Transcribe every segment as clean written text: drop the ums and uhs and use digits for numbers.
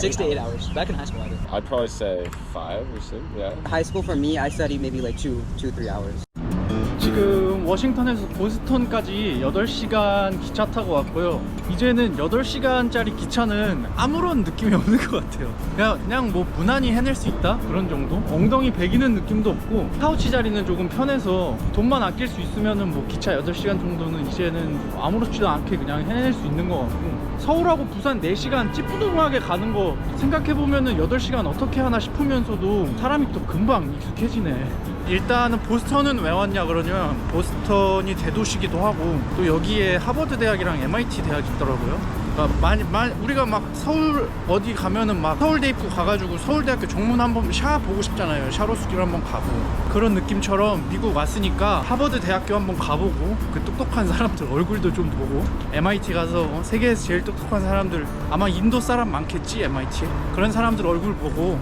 6 to 8 hours. Back in high school, I did. I'd probably say 5 or 6, yeah. High school for me, I studied maybe like 2-3 hours. 지금 워싱턴에서 보스턴까지 8시간 기차 타고 왔고요. 이제는 8시간짜리 기차는 아무런 느낌이 없는 것 같아요. 그냥 뭐 무난히 해낼 수 있다? 그런 정도? 엉덩이 베기는 느낌도 없고 카우치 자리는 조금 편해서 돈만 아낄 수 있으면은 뭐 기차 8시간 정도는 이제는 아무렇지도 않게 그냥 해낼 수 있는 것 같고, 서울하고 부산 4시간 찌뿌둥하게 가는 거 생각해보면은 8시간 어떻게 하나 싶으면서도 사람이 또 금방 익숙해지네. 일단은 보스턴은 왜 왔냐 그러면, 보스턴이 대도시기도 하고 또 여기에 하버드대학이랑 MIT 대학이 있더라고요. 그러니까 우리가 막 서울 어디 가면은 막 서울대 입구 가가지고 서울대학교 정문 한번 샤 보고 싶잖아요. 샤로스길 한번 가고, 그런 느낌처럼 미국 왔으니까 하버드 대학교 한번 가보고 그 똑똑한 사람들 얼굴도 좀 보고, MIT 가서 세계에서 제일 똑똑한 사람들, 아마 인도 사람 많겠지 MIT에, 그런 사람들 얼굴 보고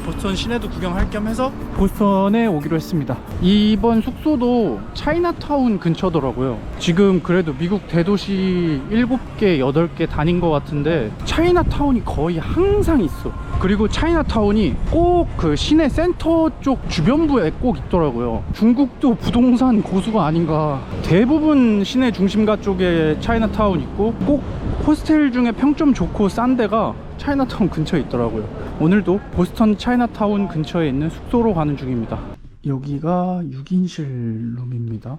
보스턴 시내도 구경할 겸 해서 보스턴에 오기로 했습니다. 이번 숙소도 차이나타운 근처더라고요. 지금 그래도 미국 대도시 7개 8개 다닌 것 같은데 차이나타운이 거의 항상 있어. 그리고 차이나타운이 꼭 그 시내 센터 쪽 주변부에 꼭 있더라고요. 중국도 부동산 고수가 아닌가. 대부분 시내 중심가 쪽에 차이나타운 있고, 꼭 호스텔 중에 평점 좋고 싼 데가 차이나타운 근처에 있더라고요. 오늘도 보스턴 차이나타운 근처에 있는 숙소로 가는 중입니다. 여기가 6인실 룸입니다.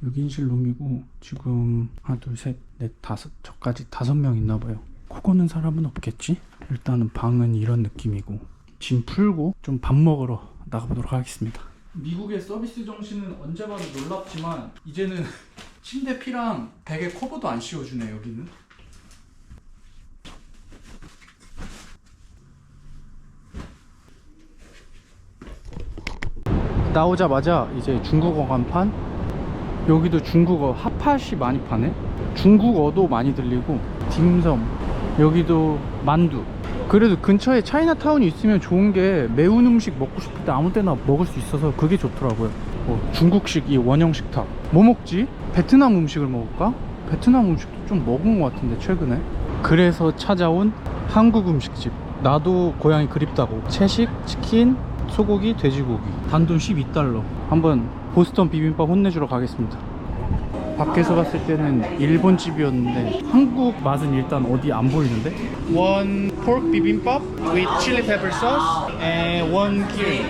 6인실 룸이고 지금 하나 둘 셋 넷 다섯, 저까지 5명 있나봐요. 코 고는 사람은 없겠지? 일단은 방은 이런 느낌이고, 짐 풀고 좀 밥 먹으러 나가보도록 하겠습니다. 미국의 서비스 정신은 언제 봐도 놀랍지만 이제는 침대 피랑 베개 커버도 안 씌워주네. 여기는 나오자마자 이제 중국어 간판, 여기도 중국어 핫팟이 많이 파네. 중국어도 많이 들리고, 딤섬, 여기도 만두. 그래도 근처에 차이나타운이 있으면 좋은 게 매운 음식 먹고 싶을 때 아무 때나 먹을 수 있어서 그게 좋더라고요. 중국식 이 원형 식탁. 뭐 먹지? 베트남 음식을 먹을까? 베트남 음식도 좀 먹은 것 같은데 최근에. 그래서 찾아온 한국 음식집. 나도 고향이 그립다고. 채식, 치킨, 소고기, 돼지고기. 단돈 $12. 한번 보스턴 비빔밥 혼내주러 가겠습니다. 밖에서 봤을 때는 일본 집이었는데 한국 맛은 일단 어디 안 보이는데? One pork bibimbap with chili pepper sauce and one curry.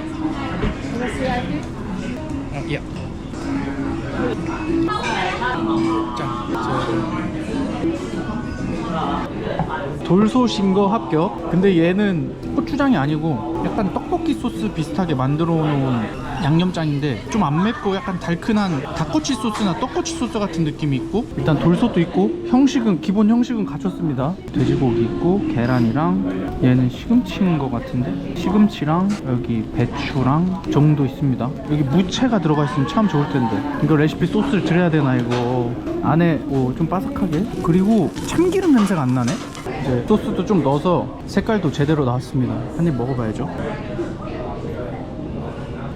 Yeah. 돌소신거 합격. 근데 얘는 고추장이 아니고 약간 떡볶이 소스 비슷하게 만들어 놓은 양념장인데 좀 안 맵고 약간 달큰한 닭꼬치 소스나 떡꼬치 소스 같은 느낌이 있고, 일단 돌솥도 있고, 형식은 기본 형식은 갖췄습니다. 돼지고기 있고, 계란이랑, 얘는 시금치인 것 같은데 시금치랑 여기 배추랑 정도 있습니다. 여기 무채가 들어가 있으면 참 좋을 텐데. 이거 레시피 소스를 드려야 되나 이거. 안에 좀 바삭하게. 그리고 참기름 냄새가 안 나네. 이제 소스도 좀 넣어서 색깔도 제대로 나왔습니다. 한 입 먹어봐야죠.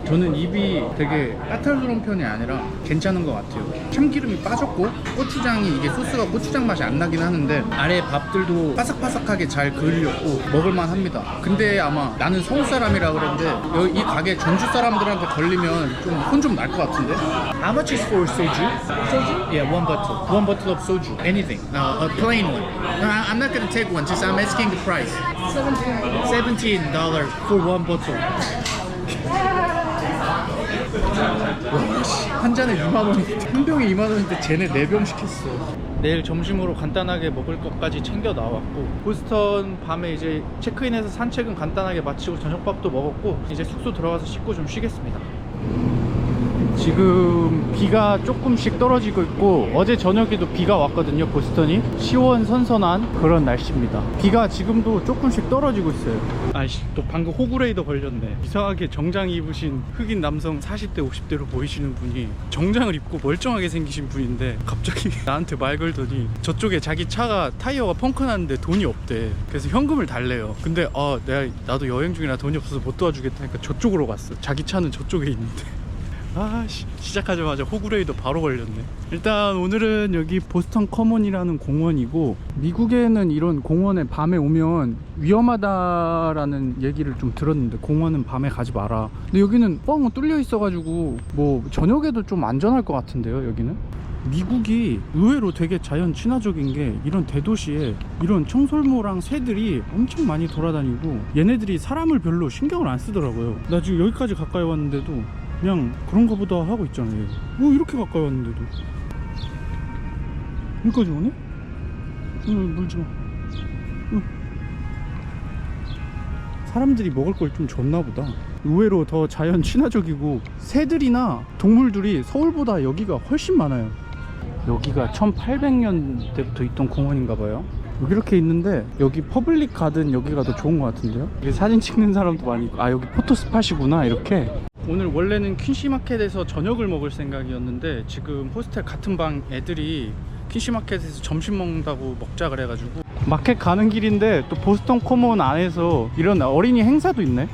저는 입이 되게 까탈스러운 편이 아니라 괜찮은 것 같아요. 참기름이 빠졌고, 고추장이, 이게 소스가 고추장 맛이 안 나긴 하는데 아래 밥들도 바삭바삭하게 잘 그을렸고 먹을만 합니다. 근데 아마 나는 서울 사람이라 그런데 이 가게 전주 사람들한테 걸리면 좀 혼 좀 날 것 같은데. How much is for soju? Soju? Yeah, one bottle. One bottle of soju. Anything. A plain one. No, I'm not gonna take one. Just I'm asking the price. $17 for one bottle. 한 잔에 2만원, 한 병에 2만원인데 쟤네 4병 시켰어. 내일 점심으로 간단하게 먹을 것까지 챙겨 나왔고, 보스턴 밤에 이제 체크인해서 산책은 간단하게 마치고 저녁밥도 먹었고, 이제 숙소 들어가서 씻고 좀 쉬겠습니다. 지금 비가 조금씩 떨어지고 있고, 어제 저녁에도 비가 왔거든요. 보스턴이 시원선선한 그런 날씨입니다. 비가 지금도 조금씩 떨어지고 있어요. 아이씨, 또 방금 호구레이더 걸렸네. 이상하게 정장 입으신 흑인 남성 40대 50대로 보이시는 분이 정장을 입고 멀쩡하게 생기신 분인데 갑자기 나한테 말 걸더니 저쪽에 자기 차가 타이어가 펑크 났는데 돈이 없대. 그래서 현금을 달래요. 근데 나도 여행 중이라 돈이 없어서 못 도와주겠다 하니까 저쪽으로 갔어. 자기 차는 저쪽에 있는데. 시작하자마자 호구레이도 바로 걸렸네. 일단 오늘은 여기 보스턴 커먼이라는 공원이고, 미국에는 이런 공원에 밤에 오면 위험하다라는 얘기를 좀 들었는데 공원은 밤에 가지 마라. 근데 여기는 뻥 뚫려 있어가지고 뭐 저녁에도 좀 안전할 것 같은데요. 여기는 미국이 의외로 되게 자연 친화적인 게, 이런 대도시에 이런 청설모랑 새들이 엄청 많이 돌아다니고 얘네들이 사람을 별로 신경을 안 쓰더라고요. 나 지금 여기까지 가까이 왔는데도 그냥 그런가 보다 하고 있잖아요. 뭐 이렇게 가까이 왔는데도 여기까지 오네? 물지마. 사람들이 먹을 걸 좀 줬나 보다. 의외로 더 자연 친화적이고 새들이나 동물들이 서울보다 여기가 훨씬 많아요. 여기가 1800년대부터 있던 공원인가 봐요. 여기 이렇게 있는데, 여기 퍼블릭 가든 여기가 더 좋은 것 같은데요. 여기 사진 찍는 사람도 많이 있고. 아, 여기 포토 스팟이구나. 이렇게. 오늘 원래는 퀸시마켓에서 저녁을 먹을 생각이었는데, 지금 호스텔 같은 방 애들이 퀸시마켓에서 점심 먹는다고 먹자 그래가지고 마켓 가는 길인데, 또 보스턴 커먼 안에서 이런 어린이 행사도 있네.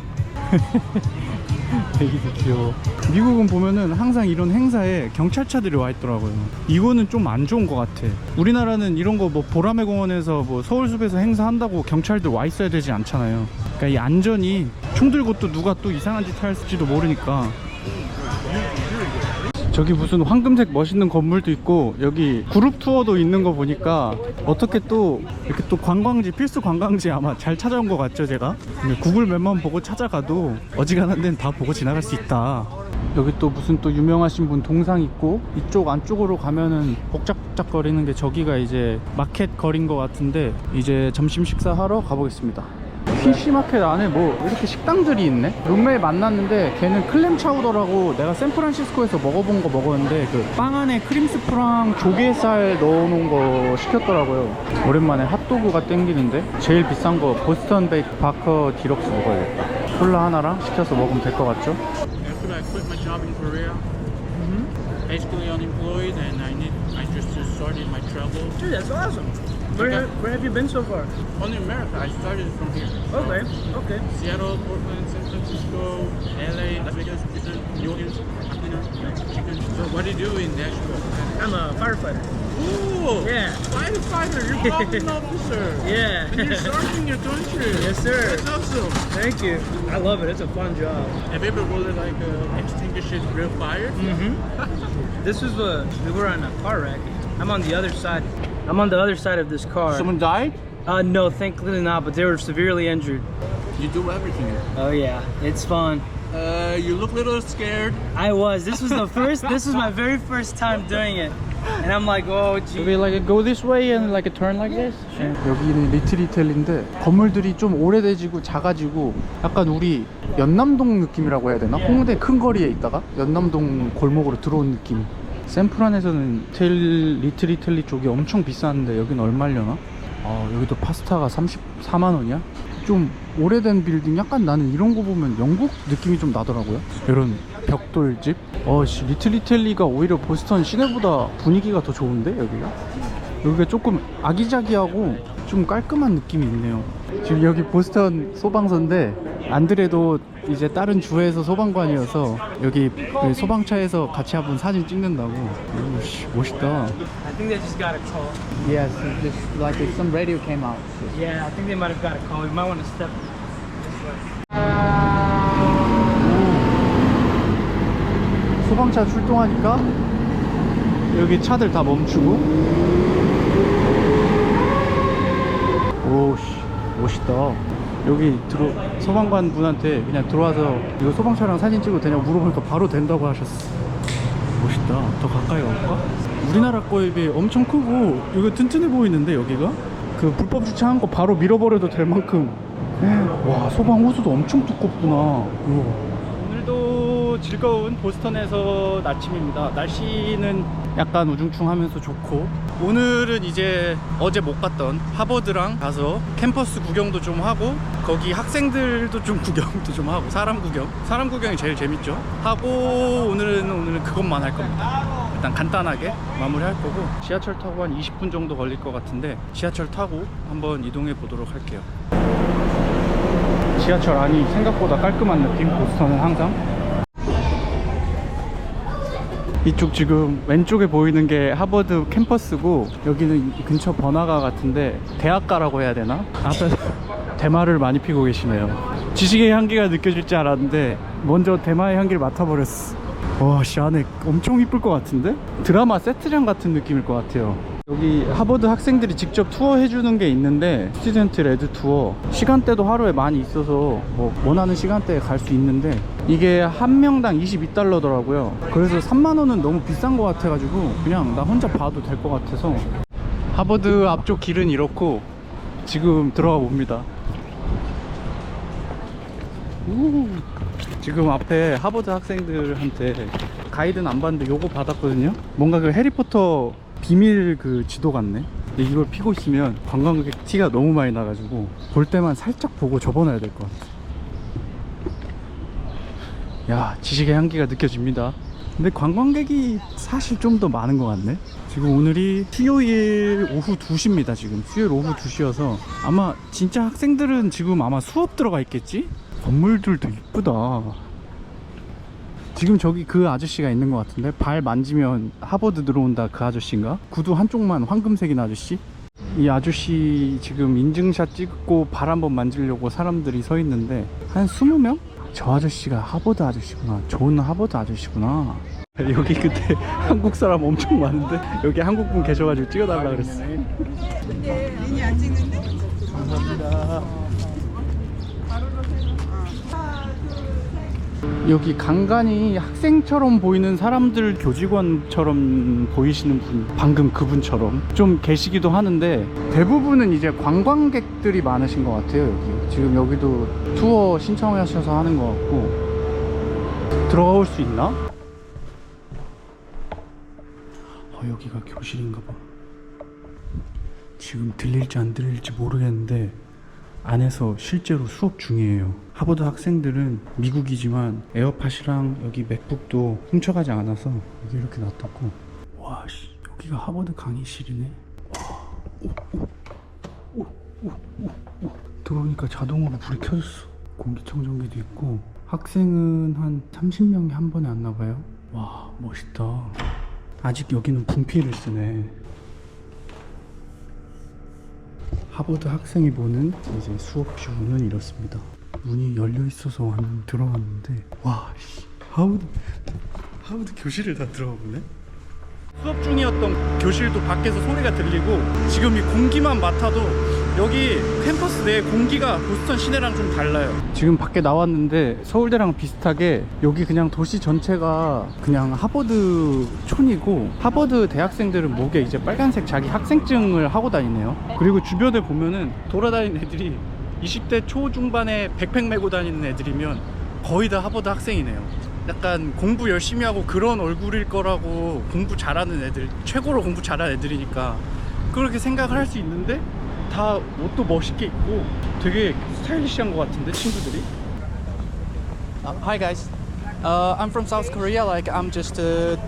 애기도 귀여워. 미국은 보면은 항상 이런 행사에 경찰차들이 와 있더라고요. 이거는 좀 안 좋은 것 같아. 우리나라는 이런 거 뭐 보라매 공원에서 뭐 서울숲에서 행사한다고 경찰들 와 있어야 되지 않잖아요. 그러니까 이 안전이, 총 들고 또 누가 또 이상한 짓 할지도 모르니까. 저기 무슨 황금색 멋있는 건물도 있고, 여기 그룹 투어도 있는 거 보니까 어떻게 또 이렇게 또 관광지, 필수 관광지 아마 잘 찾아온 것 같죠 제가? 근데 구글 맵만 보고 찾아가도 어지간한 데는 다 보고 지나갈 수 있다. 여기 또 무슨 또 유명하신 분 동상 있고, 이쪽 안쪽으로 가면은 복작복작거리는 게 저기가 이제 마켓 거리인 것 같은데, 이제 점심 식사하러 가보겠습니다. 퀸시마켓 안에 뭐 이렇게 식당들이 있네. 룸메 만났는데 걔는 클램 차우더라고, 내가 샌프란시스코에서 먹어본 거 먹었는데 그 빵 안에 크림스프랑 조개살 넣어놓은 거 시켰더라고요. 오랜만에 핫도그가 땡기는데, 제일 비싼 거 보스턴 베이크 바커 디럭스 먹어야겠다. 콜라 하나랑 시켜서 먹으면 될 것 같죠? After I quit my job in Korea, basically unemployed, and I just started my travel. Dude, that's awesome. Where have you been so far? Only America. I started from here. Okay. Seattle, Portland, San Francisco, LA, Las Vegas, Houston, New Orleans, Chicken. So what do you do in Nashville? I'm a firefighter. Ooh! Yeah. Firefighter, you're probably an officer. Yeah. And you're serving your country. Yes, sir. That's awesome. Thank you. I love it. It's a fun job. Have you ever rolled like extinguishes real fire? This was we were on a car wreck. I'm on the other side. I'm on the other side of this car. Someone died? No, thankfully not, but they were severely injured. You do everything. Oh yeah, it's fun. You look a little scared. I was. This was my very first time doing it. And I'm like, oh gee. We like go this way and like a turn like this. 여기는 리틀 이태리인데 건물들이 좀 오래돼지고 작아지고, 약간 우리 연남동 느낌이라고 해야 되나? 홍대 큰 거리에 있다가 연남동 골목으로 들어온 느낌. 샌프란에서는 리틀 이태리 쪽이 엄청 비싼데 여긴 얼마려나? 여기도 파스타가 34만 원이야? 좀 오래된 빌딩, 약간 나는 이런 거 보면 영국 느낌이 좀 나더라고요. 이런 벽돌집. 리틀 이태리가 오히려 보스턴 시내보다 분위기가 더 좋은데 여기가 조금 아기자기하고 좀 깔끔한 느낌이 있네요. 지금 여기 보스턴 소방서인데, 안드레도 이제 다른 주에서 소방관이어서 여기 그 소방차에서 같이 한번 사진 찍는다고. 멋있다. I think they just got a call. Yes, just like some radio came out. Yeah, I think they might have got a call. We might want to step this way. 소방차 출동하니까 여기 차들 다 멈추고. 오씨, 멋있다. 여기 소방관 분한테 그냥 들어와서 이거 소방차랑 사진 찍어도 되냐고 물어보니까 바로 된다고 하셨어. 멋있다. 더 가까이 가볼까? 우리나라 거에 비해 엄청 크고, 이거 튼튼해 보이는데 여기가? 그 불법 주차한 거 바로 밀어버려도 될 만큼. 와, 소방 호수도 엄청 두껍구나. 오늘도 즐거운 보스턴에서 아침입니다. 날씨는 약간 우중충하면서 좋고, 오늘은 이제 어제 못 갔던 하버드랑 가서 캠퍼스 구경도 좀 하고, 거기 학생들도 좀 구경도 좀 하고, 사람 구경이 제일 재밌죠. 하고 오늘은 그것만 할 겁니다. 일단 간단하게 마무리할 거고, 지하철 타고 한 20분 정도 걸릴 것 같은데 지하철 타고 한번 이동해 보도록 할게요. 지하철 안이 생각보다 깔끔한 느낌. 보스턴은 항상 이쪽 지금 왼쪽에 보이는 게 하버드 캠퍼스고 여기는 이 근처 번화가 같은데 대학가라고 해야 되나? 앞에 대마를 많이 피고 계시네요. 지식의 향기가 느껴질 줄 알았는데 먼저 대마의 향기를 맡아버렸어. 와씨, 안에 엄청 이쁠 것 같은데? 드라마 세트장 같은 느낌일 것 같아요. 여기 하버드 학생들이 직접 투어 해주는 게 있는데 스튜던트 레드 투어 시간대도 하루에 많이 있어서 뭐 원하는 시간대에 갈 수 있는데 이게 한 명당 22달러더라고요 그래서 3만원은 너무 비싼 것 같아가지고 그냥 나 혼자 봐도 될 것 같아서. 하버드 앞쪽 길은 이렇고 지금 들어가 봅니다. 지금 앞에 하버드 학생들한테 가이드는 안 받는데 요거 받았거든요. 뭔가 그 해리포터 비밀 그 지도 같네. 근데 이걸 피고 있으면 관광객 티가 너무 많이 나가지고 볼 때만 살짝 보고 접어놔야 될 것 같아. 야, 지식의 향기가 느껴집니다. 근데 관광객이 사실 좀 더 많은 것 같네. 지금 오늘이 수요일 오후 2시입니다. 지금 수요일 오후 2시여서 아마 진짜 학생들은 지금 아마 수업 들어가 있겠지? 건물들도 이쁘다. 지금 저기 그 아저씨가 있는 것 같은데 발 만지면 하버드 들어온다 그 아저씨인가? 구두 한쪽만 황금색인 아저씨? 이 아저씨 지금 인증샷 찍고 발 한번 만지려고 사람들이 서 있는데 한 20명? 저 아저씨가 하버드 아저씨구나. 좋은 하버드 아저씨구나. 여기 그때 한국 사람 엄청 많은데 여기 한국분 계셔가지고 찍어달라 그랬어. 근데 린이 안 찍는데? 감사합니다. 여기 간간히 학생처럼 보이는 사람들, 교직원처럼 보이시는 분, 방금 그분처럼 좀 계시기도 하는데 대부분은 이제 관광객들이 많으신 것 같아요. 여기 지금 여기도 투어 신청하셔서 하는 것 같고. 들어올 수 있나? 여기가 교실인가 봐. 지금 들릴지 안 들릴지 모르겠는데 안에서 실제로 수업 중이에요. 하버드 학생들은 미국이지만 에어팟이랑 여기 맥북도 훔쳐가지 않아서 여기 이렇게 놔뒀고. 와 씨, 여기가 하버드 강의실이네. 와, 들어오니까 자동으로 불이 켜졌어. 공기청정기도 있고. 학생은 한 30명이 한 번에 왔나봐요. 와, 멋있다. 아직 여기는 분필을 쓰네. 하버드 학생이 보는 이제 수업뷰는 이렇습니다. 문이 열려 있어서 들어갔는데 와, 하버드 교실을 다 들어가 보네. 수업 중이었던 교실도 밖에서 소리가 들리고 지금 이 공기만 맡아도 여기 캠퍼스 내 공기가 보스턴 시내랑 좀 달라요. 지금 밖에 나왔는데 서울대랑 비슷하게 여기 그냥 도시 전체가 그냥 하버드 촌이고 하버드 대학생들은 목에 이제 빨간색 자기 학생증을 하고 다니네요. 그리고 주변에 보면은 돌아다니는 애들이 20대 초중반에 백팩 메고 다니는 애들이면 거의 다 하버드 학생이네요. 약간 공부 열심히 하고 그런 얼굴일 거라고, 공부 잘하는 애들, 최고로 공부 잘하는 애들이니까 그렇게 생각을 할 수 있는데 다 옷도 멋있게 입고 되게 스타일리시한 것 같은데 친구들이. Hi guys, I'm from South Korea. Like I'm just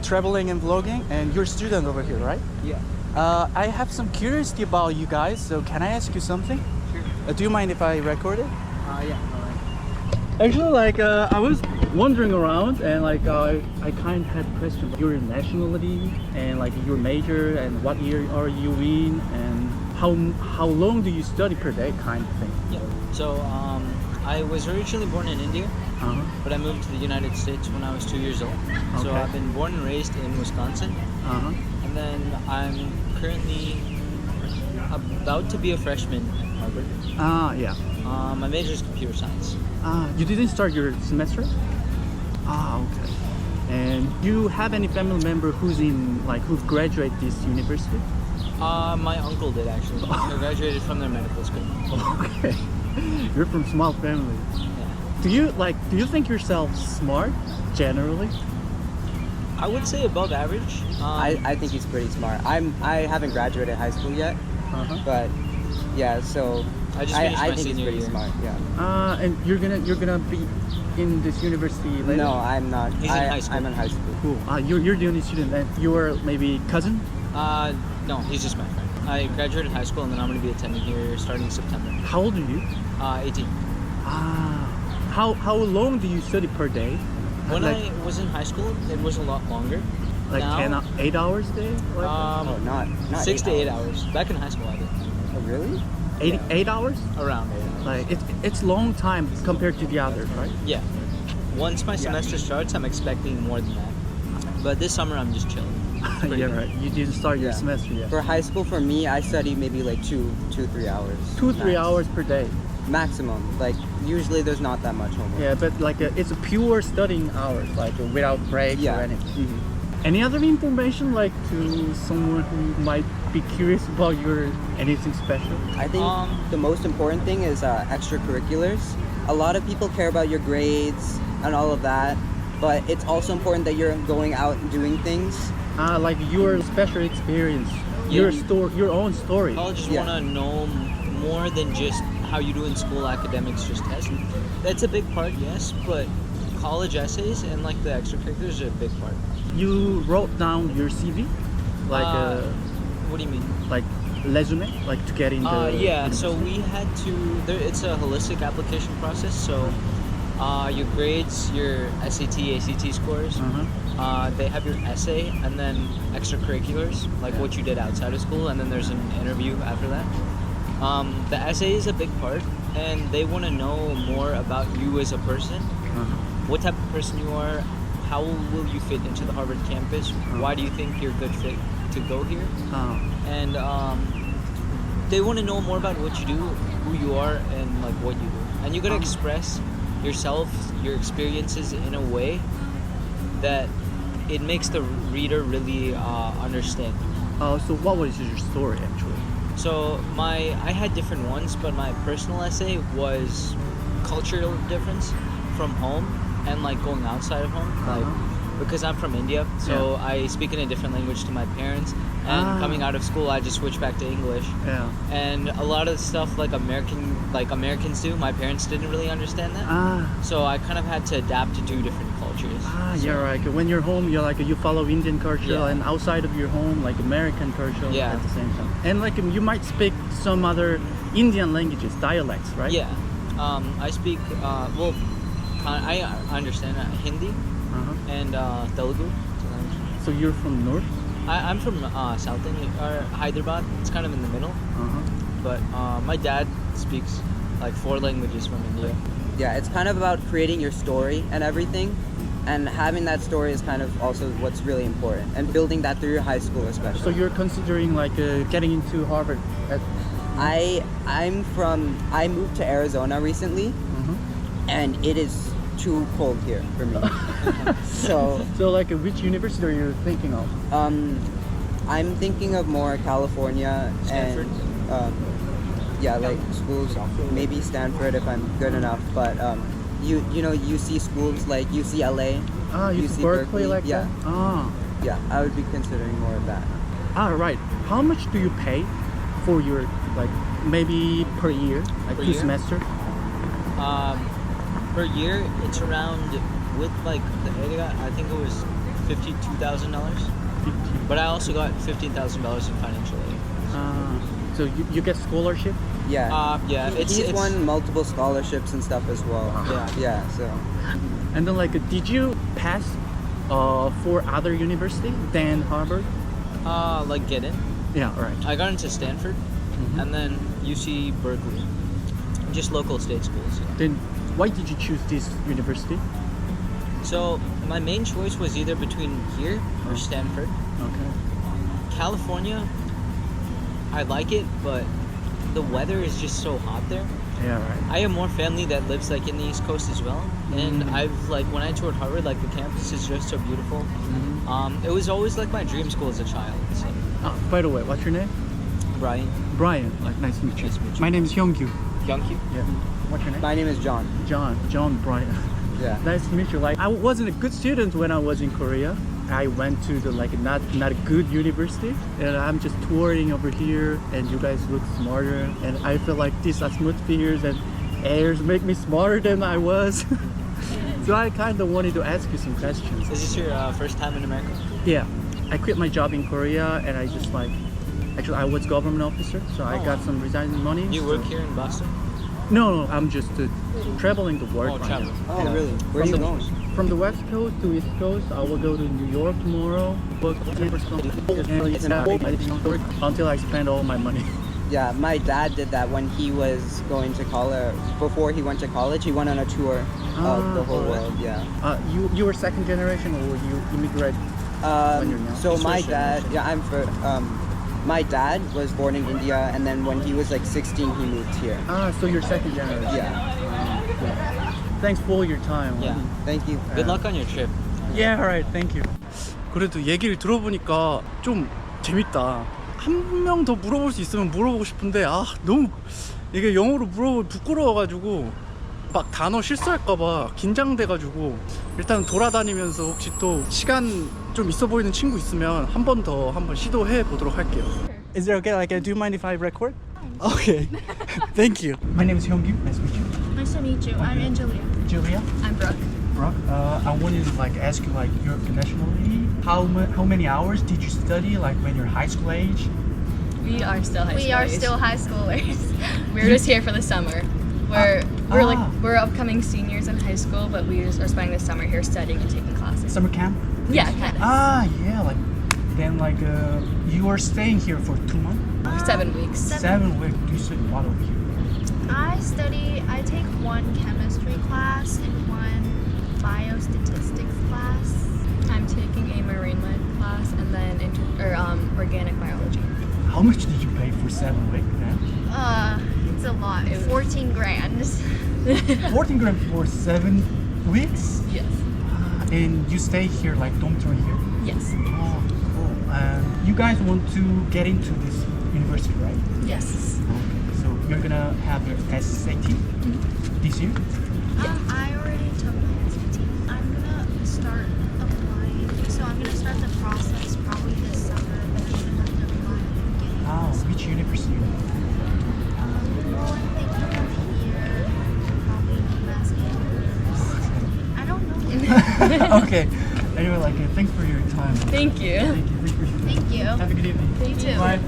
traveling and vlogging, and you're a student over here, right? Yeah. I have some curiosity about you guys. So can I ask you something? Sure. Do you mind if I record it? Yeah. Actually, like I was wandering around, and like I kind of had questions. Your nationality and like your major and what year are you in, and how long do you study per day, kind of thing. Yeah. So I was originally born in India, but I moved to the United States when I was 2 years old. So Okay. I've been born and raised in Wisconsin, and then I'm currently about to be a freshman at Harvard. Yeah. My major is computer science. You didn't start your semester? Okay. And you have any family member who's graduated this university? My uncle did actually. He graduated from their medical school. Okay. You're from small family. Yeah. Do you think yourself smart generally? I would say above average. I think he's pretty smart. I haven't graduated high school yet, but yeah, so I just finished my think he's senior pretty year. smart. Yeah. And you're gonna be in this university later? No, I'm not. He's in high school. I'm in high school. Cool. You're the only student, and you're maybe cousin? No, he's just my friend. I graduated high school and then I'm going to be attending here starting September. How old are you? 18. How long do you study per day? When I was in high school, it was a lot longer. Like Now? 8 hours a day? Like Oh, not 6 to 8 hours. hours. Back in high school, I did. Oh, really? 8 hours? Around 8 hours. Like it's long time compared to the others, right? Yeah. Once my semester starts, I'm expecting more than that. But this summer, I'm just chilling. Pretty Yeah, good. right. You didn't start your Yeah. semester yet. For high school, for me, I study maybe like 3 hours. 2-3 max. hours per day. Maximum. Like usually there's not that much homework. Yeah, but like it's a pure studying hours, like without breaks Yeah. or anything. Mhm. Any other information like to someone who might be curious about your anything special? I think the most important thing is extracurriculars. A lot of people care about your grades and all of that, but it's also important that you're going out and doing things. Like your special experience, Yeah. your own story. Colleges Yeah. want to know more than just how you do in school, academics, just tests. That's a big part, yes, but college essays and like the extracurriculars are a big part. You wrote down your CV, like What do you mean? like resume, like to get into. Yeah, so we had to, it's a holistic application process, so your grades, your SAT, ACT scores, they have your essay, and then extracurriculars, like what you did outside of school, and then there's an interview after that. The essay is a big part, and they want to know more about you as a person, what type of person you are, how will you fit into the Harvard campus, why do you think you're a good fit to go here, and they want to know more about what you do, who you are, and like what you do, and you gotta express yourself, your experiences in a way that it makes the reader really understand. So what was your story actually? So I had different ones, but my personal essay was cultural difference from home and like going outside of home, like because I'm from India, so I speak in a different language to my parents, and coming out of school I just switched back to English. Yeah. And a lot of stuff like Americans do, my parents didn't really understand that. So I kind of had to adapt to 2 different cultures. Yeah, right. When you're home, you're like you follow Indian culture, Yeah. and outside of your home, like American culture Yeah. at the same time. And like you might speak some other Indian languages, dialects, right? Yeah. I speak, I understand Hindi and Telugu. So you're from North? I'm from South India, or Hyderabad. It's kind of in the middle. But my dad speaks like 4 languages from India. Yeah, it's kind of about creating your story and everything, and having that story is kind of also what's really important, and building that through your high school especially. So you're considering like getting into Harvard? I moved to Arizona recently, and it is too cold here for me. So like which university are you thinking of? I'm thinking of more California Stanford? and yeah, like schools, maybe Stanford if I'm good enough, but you know UC schools like UCLA, UC Berkeley, like yeah. that? Yeah, I would be considering more of that. Right. How much do you pay for your, like, maybe per year, like Per 2 year? semester? Per year, it's around, with like the area, I think it was $52,000. 15. But I also got $15,000 in financial aid. So you get scholarship? Yeah. Yeah, He's it's won multiple scholarships and stuff as well. Yeah. Yeah. So And then like, did you pass 4 other university than Harvard? like get in. Yeah, right. I got into Stanford, and then UC Berkeley, just local state schools. Yeah. Then why did you choose this university? So my main choice was either between here or Stanford. Okay. California, I like it, but the weather is just so hot there. Yeah, right. I have more family that lives like in the East Coast as well, and I've like when I toured Harvard, like the campus is just so beautiful. It was always like my dream school as a child. So. By the way, what's your name? Brian, Brian. Like, nice to meet you. Nice to meet you. My name is Hyungkyu. Youngkyu. Yeah. What's your name? my name is John. John Brian. Yeah. Nice to meet you. Like, I wasn't a good student when I was in Korea. I went to the like not a good university, and I'm just touring over here, and you guys look smarter, and I feel like these atmospheres and airs make me smarter than I was. So I kind of wanted to ask you some questions. Is this your first time in America? Yeah, I quit my job in Korea, and I just like, actually I was government officer, so I got some resigning money. You so- work here in Boston? No, I'm just traveling the world. Oh, right traveling. now. Oh, Yeah. really? Where are you From going? From the west coast to east coast, I will go to New York tomorrow. Until I spend all my money. Yeah, my dad did that when he was going to college. Before he went to college, he went on a tour of the whole world. Yeah. You were second generation or you immigrated? When you're young? So my dad, my dad was born in India, and then when he was like 16, he moved here. So you're second generation. Yeah. Thanks for your time. Yeah. Thank you. Good luck on your trip. Yeah, alright. Thank you. 그래도 얘기를 들어보니까 좀 재밌다. 한 명 더 물어볼 수 있으면 물어보고 싶은데 너무 이게 영어로 물어보면 부끄러워가지고 막 단어 실수할까봐 긴장돼가지고 일단 돌아다니면서 혹시 또 시간 좀 있어 보이는 친구 있으면 한 번 더 한번 시도해 보도록 할게요. Is it okay? Like, do you mind if I record? Okay. Thank you. My name is Hyungyu. Nice to meet you. Nice to meet you. I'm Angelia. Julia. I'm Brooke. Brooke, I wanted to ask you your nationality. How many hours did you study when you're high school age? We are still high schoolers. We are still high schoolers. We're just here for the summer. We're upcoming seniors in high school, but we are spending the summer here studying and taking classes. Summer camp? Yeah, kind of. Yeah. Then you are staying here for 2 months? 7 weeks. 7 weeks. Do you study what over here? I take one chemistry class and one biostatistics class. I'm taking a marine life class and then organic biology. How much did you pay for 7 weeks then? It's a lot. 14 grand. 14 grand for 7 weeks? Yes. And you stay here dormitory here? Yes. Oh, cool. You guys want to get into this university, right? Yes. Okay. So you're gonna have your SAT this year? I already took my SAT. I'm gonna start applying. So I'm gonna start the process probably this summer. And I'm gonna have to apply and get it. Which university? Well, I'm thinking of here, probably Los Angeles. I don't know. Okay. Anyway, thanks for your time. Thank you. Thank you. Have a good evening. You too. Bye.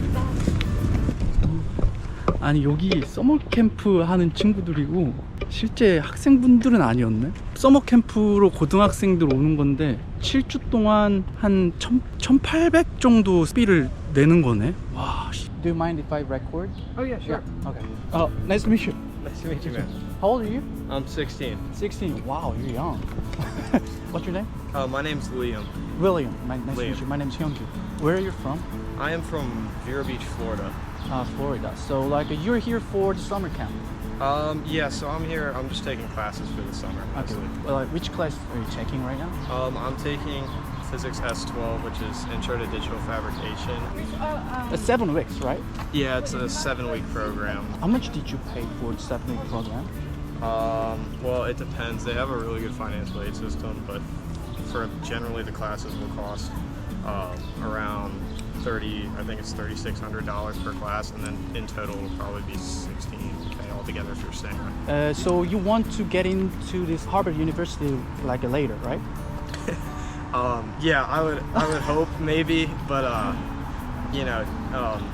아니 여기 서머 캠프 하는 친구들이고 실제 학생분들은 아니었네. 서머 캠프로 고등학생들 오는 건데 7주 동안 한 1,800 정도 비를 내는 거네. 와. Do you mind if I record? Oh yeah, sure. Okay. Nice to meet you. Nice to meet you, man. How old are you? I'm 16. 16. Wow, you're young. What's your name? My name's Liam. William. Nice to Liam. meet you. My name's Hyungju. Where are you from? I am from Vero Beach, Florida. Florida. So you're here for the summer camp. Yeah, so I'm here. I'm just taking classes for the summer. Okay. Mostly. Well, which class are you taking right now? I'm taking Physics S12, which is Intro to Digital Fabrication. 7 weeks, right? Yeah, it's a 7-week program. How much did you pay for the 7-week program? Well, it depends. They have a really good financial aid system, but generally the classes will cost around I think it's $3,600 per class, and then in total it'll probably be $16K altogether if you're staying there. So you want to get into this Harvard University later, right? Yeah, I would hope maybe, but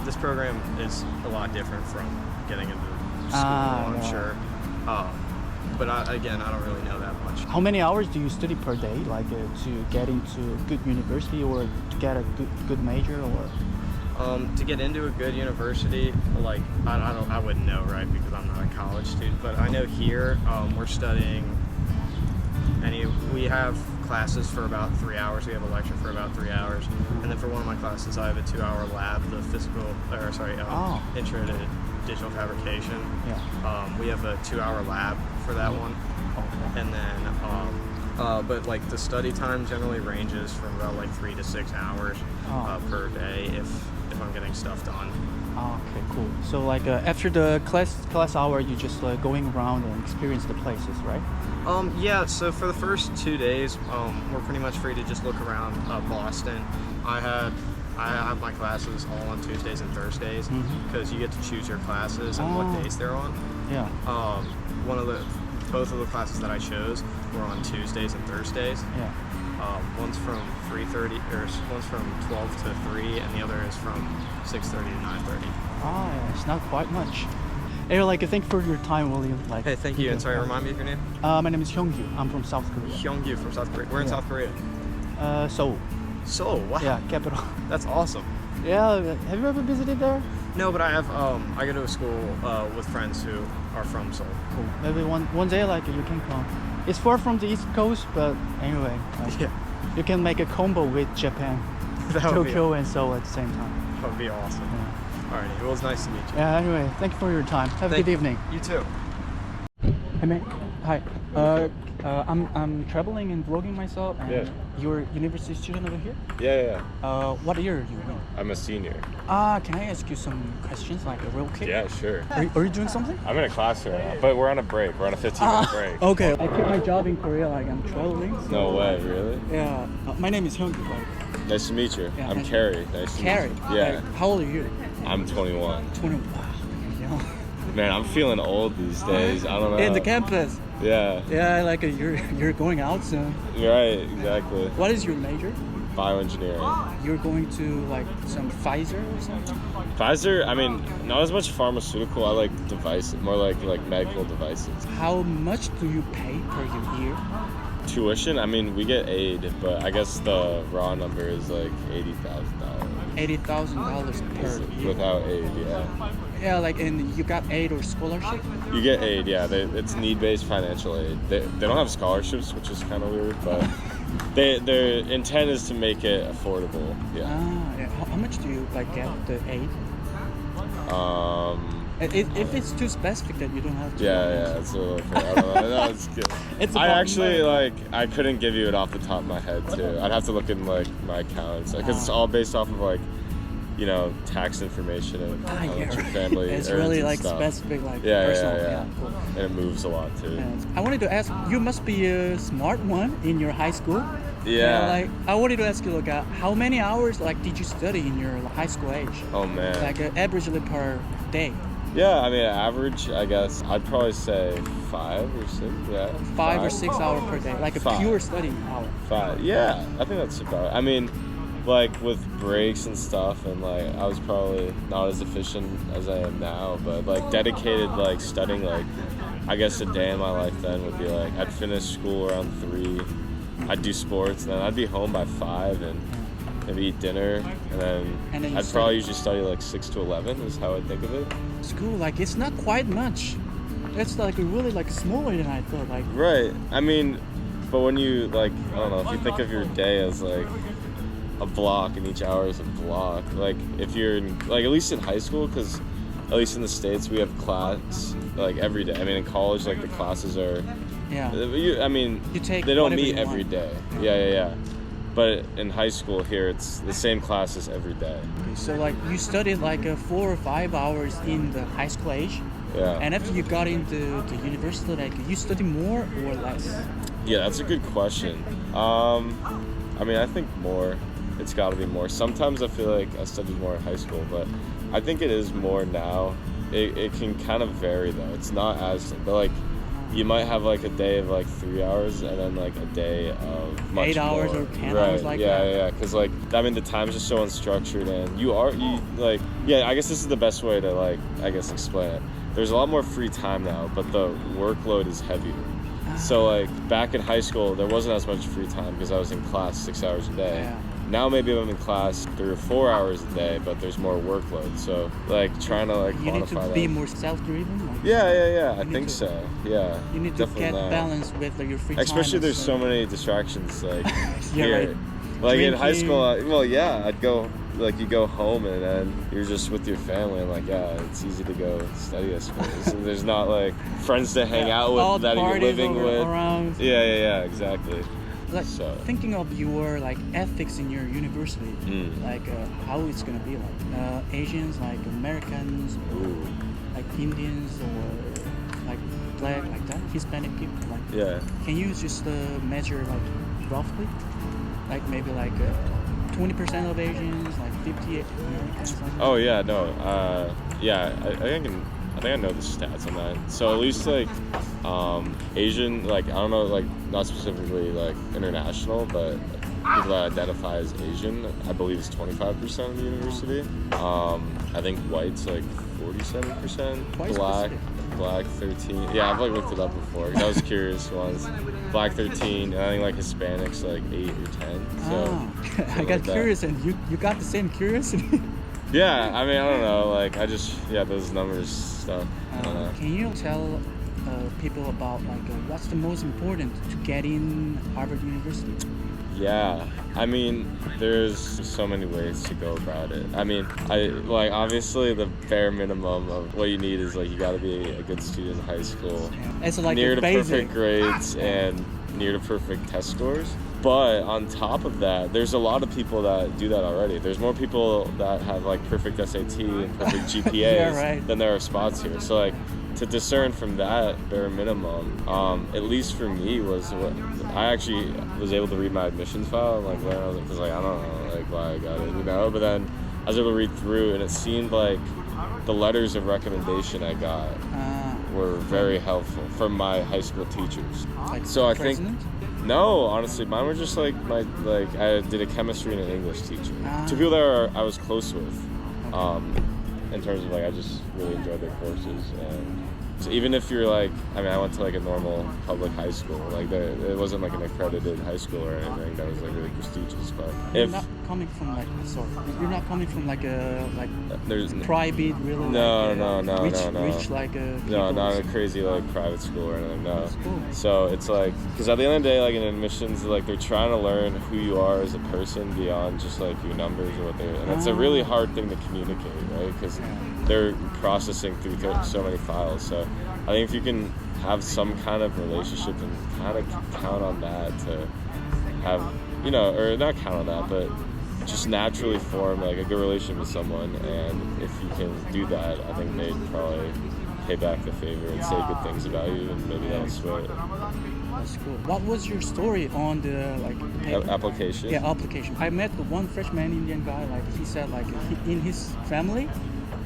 this program is a lot different from getting into school, I'm yeah. sure. But I don't really know that much. How many hours do you study per day, to get into a good university or to get a good major, or? To get into a good university, I wouldn't know, right? Because I'm not a college student. But I know here we're studying. We have classes for about 3 hours. We have a lecture for about 3 hours, and then for one of my classes, I have a 2-hour lab, Intro to Digital Fabrication. Yeah. We have a 2-hour lab for that one. Okay. And then, but the study time generally ranges from about 3 to 6 hours per day if I'm getting stuff done. Okay, cool. So after the class hour, you just going around and experience the places, right? Yeah. So for the first 2 days, we're pretty much free to just look around Boston. I have my classes all on Tuesdays and Thursdays because you get to choose your classes and what days they're on. Yeah. Both of the classes that I chose were on Tuesdays and Thursdays. Yeah. One's from 3:30, or one's from 12 to 3, and the other is from 6:30 to 9:30. Yeah, it's not quite much. Hey, like, thank you for your time, William. Like, Hey, thank you. And sorry, remind me of your name. my name is Hyungju. I'm from South Korea. Hyungyu from South Korea. We're in Yeah. South Korea. Seoul. So, wow. Yeah, capital. That's awesome. Yeah, have you ever visited there? No, but I have, I go to a school with friends who are from Seoul. Cool. Maybe one day, like, you can come. It's far from the East Coast, but anyway, like, Yeah. you can make a combo with Japan, That would be, Tokyo, and Seoul at the same time. that would be awesome. Yeah. Alrighty, well, it was nice to meet you. Yeah. Anyway, thank you for your time. Have a Thank good you. evening. You too. Hey man, hi. I'm traveling and vlogging myself, and Yeah. you're a university student over here. Yeah. What year are you in? I'm a senior. Can I ask you some questions, like real quick? Yeah, sure. Are you doing something? I'm in a class right now, but we're on a break. We're on a 15-minute break. Okay. I quit my job in Korea, like I'm traveling. So, No way, really? Yeah. My name is Hyungju. Nice to meet you. Yeah, I'm nice to Carrie. Nice to Carrie. meet you. Yeah, How old are you? I'm 21. 20. Wow. Young. Man, I'm feeling old these days. I don't know. In the campus. Yeah, Yeah, like you're going out soon. right, exactly. What is your major? Bioengineering. You're going to like some Pfizer or something? Pfizer, I mean, not as much pharmaceutical. I like devices, more like medical devices. How much do you pay per year? Tuition, I mean, we get aid, but I guess the raw number is like $80,000. $80,000 per year. Without aid, yeah. Yeah, like, and you got aid or scholarship? You get aid, yeah. It's need-based financial aid. They don't have scholarships, which is kind of weird, but their intent is to make it affordable. Yeah. Yeah. How much do you like get the aid? Um. If it's too specific, that you don't have to. Yeah. It's a little. I don't know. No, it's good. It's I about actually money. I couldn't give you it off the top of my head too. I'd have to look in like my accounts because it's all based off of like, tax information and how much your family It's earns really and like stuff. specific, like Yeah, personal. yeah. Cool. And it moves a lot too. And I wanted to ask, you must be a smart one in your high school. Yeah. Like, I wanted to ask you, like, how many hours like did you study in your high school age? Oh man. Like, averagely per day. Yeah, I mean, average, I guess, I'd probably say 5 or 6, yeah. 5 or 6 hours per day, like a 5. pure study hour. 5, yeah, I think that's about, I mean, like with breaks and stuff, and like, I was probably not as efficient as I am now, but like dedicated, like studying, like, I guess a day in my life then would be like, I'd finish school around 3, I'd do sports, and then I'd be home by 5, and maybe eat dinner, and then you I'd study. probably usually study like 6 to 11 is how I think of it. School, like, it's not quite much. It's like really like smaller than I thought. Like, Right. I mean, but when you like, I don't know, if you think of your day as like a block and each hour is a block, like if you're in, like at least in high school, because at least in the States we have class like every day. I mean, in college, like the classes are, yeah. I mean, You take they don't whatever meet you every want. day. Yeah. But in high school here, it's the same classes every day. So like you studied like 4 or 5 hours in the high school age, Yeah. and after you got into the university, like you study more or less? Yeah, that's a good question. I mean, I think more. It's got to be more. Sometimes I feel like I studied more in high school, but I think it is more now. It can kind of vary though. It's not as, but like you might have like a day of like 3 hours and then like a day of much 8 hours more. or 10 right. hours like yeah, that? Yeah, because like, I mean, the times are so unstructured and you like, yeah, I guess this is the best way to like, I guess explain it. There's a lot more free time now, but the workload is heavier. So like back in high school, there wasn't as much free time because I was in class 6 hours a day. Yeah. Now maybe I'm in class 3 or 4 hours a day, but there's more workload. So like trying to like You need to quantify be that. more self-driven. Like, Yeah. I need think to- so. Yeah. You need to definitely get now. balance with your free time. Especially and there's stuff. so many distractions like Yeah, here. right. Like in high Drinking. school, I'd go like you go home and then you're just with your family and like it's easy to go study I suppose. And there's not like friends to hang out all with the that you're parties living with. around. Yeah, exactly. Like So. thinking of your like ethics in your university, Mm. like how it's gonna be like Asians, like Americans, or Ooh. like Indians, or like black, like that, Hispanic people. Like, Yeah. can you just measure like roughly, like maybe like 20% of Asians, like 50 Americans? Like Oh yeah, no. I think I know the stats on that. So at least like Asian, like I don't know, like not specifically like international, but people that identify as Asian, I believe is 25% of the university. I think whites like 47%. Twice Black 13. Yeah, I've like looked it up before 'cause I was curious once. Black 13, and I think like Hispanics like 8 or 10. So I got curious, and you got the same curiosity. Yeah, I mean I don't know, like I just those numbers stuff. I don't know. Can you tell people about like what's the most important to get in Harvard University? Yeah, I mean, there's so many ways to go about it. I mean, obviously the bare minimum of what you need is like you got to be a good student in high school, It's like near to basic. perfect grades and near to perfect test scores. But on top of that, there's a lot of people that do that already. There's more people that have like perfect SAT and perfect GPAs Yeah, right. than there are spots here. So like to discern from that bare minimum, at least for me, was what I actually was able to read my admissions file and like learn. I was like, I don't know, like why I got it, you know. But then I was able to read through, and it seemed like the letters of recommendation I got were very helpful from my high school teachers. Like so I president? think. No, honestly, mine were just like I did a chemistry and an English teacher. Two people that I was close with, in terms of like I just really enjoyed their courses. And so even if you're like, I mean, I went to like a normal public high school, like it wasn't like an accredited high school or anything that was like really prestigious. But You're not coming from like there's private, really. Rich like a. No, not a crazy like private school or anything. No. That's cool. So it's like, because at the end of the day, like in admissions, like they're trying to learn who you are as a person beyond just like your numbers or what they're. And it's a really hard thing to communicate, right? Because they're processing through so many files. So I think if you can have some kind of relationship and kind of count on that to have, you know, or not count on that, but just naturally form like a good relationship with someone, and if you can do that, I think they'd probably pay back the favor and say good things about you, and maybe that'll sway it. That's cool. What was your story on the like Application? Yeah, application. I met the one freshman Indian guy. Like he said, like in his family,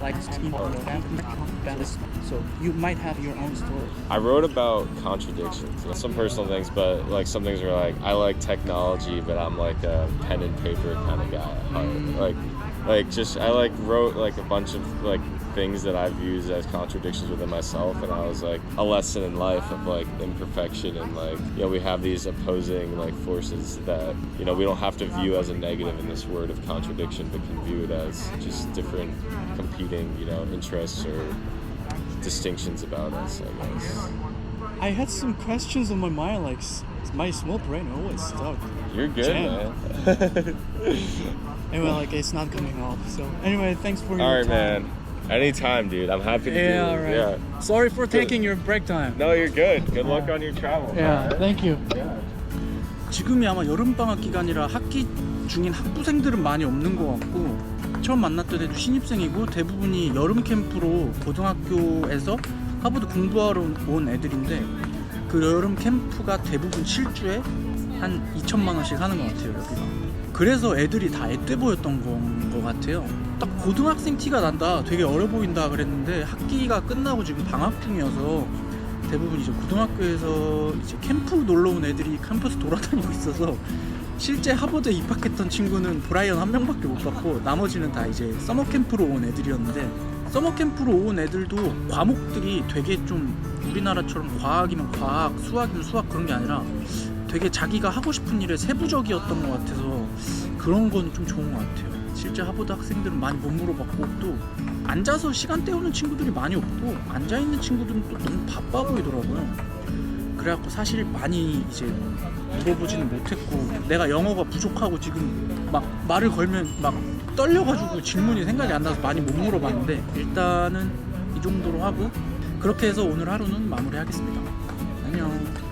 like in the family, so you might have your own story. I wrote about contradictions, some personal things, but like some things are like I like technology, but I'm like a pen and paper kind of guy at heart. Like just I like wrote like a bunch of like things that I've used as contradictions within myself, and I was like a lesson in life of like imperfection, and like, you know, we have these opposing like forces that, you know, we don't have to view as a negative in this word of contradiction, but can view it as just different competing, you know, interests or distinctions about us, I guess. I had some questions on my mind, like my small brain always stuck. You're good, man. Anyway, like it's not coming off. So anyway, thanks for your All right, time. man. Anytime, dude. I'm happy to do it. All right. Yeah. Sorry for taking your break time. No, you're good. Good luck on your travel. Yeah, thank you. 지금이 아마 여름 방학 기간이라 학기 중인 학부생들은 많이 없는 것 같고, 처음 만났던 애도 신입생이고 대부분이 여름 캠프로 고등학교에서 하버드 공부하러 온 애들인데, 그 여름 캠프가 대부분 7주에 한 2천만 원씩 하는 것 같아요, 여기가. 그래서 애들이 다 애때 보였던 건 것 같아요. 딱 고등학생 티가 난다, 되게 어려 보인다 그랬는데 학기가 끝나고 지금 방학 중이어서 대부분 이제 고등학교에서 이제 캠프 놀러 온 애들이 캠퍼스 돌아다니고 있어서, 실제 하버드에 입학했던 친구는 브라이언 한 명밖에 못 봤고 나머지는 다 이제 서머 캠프로 온 애들이었는데, 서머 캠프로 온 애들도 과목들이 되게 좀 우리나라처럼 과학이면 과학, 수학이면 수학 그런 게 아니라 되게 자기가 하고 싶은 일에 세부적이었던 것 같아서 그런 건 좀 좋은 것 같아요. 실제 하버드 학생들은 많이 못 물어봤고, 또 앉아서 시간 때우는 친구들이 많이 없고 앉아있는 친구들은 또 너무 바빠 보이더라고요. 그래갖고 사실 많이 이제 물어보지는 못했고, 내가 영어가 부족하고 지금 막 말을 걸면 막 떨려가지고 질문이 생각이 안 나서 많이 못 물어봤는데, 일단은 이 정도로 하고 그렇게 해서 오늘 하루는 마무리하겠습니다. 안녕.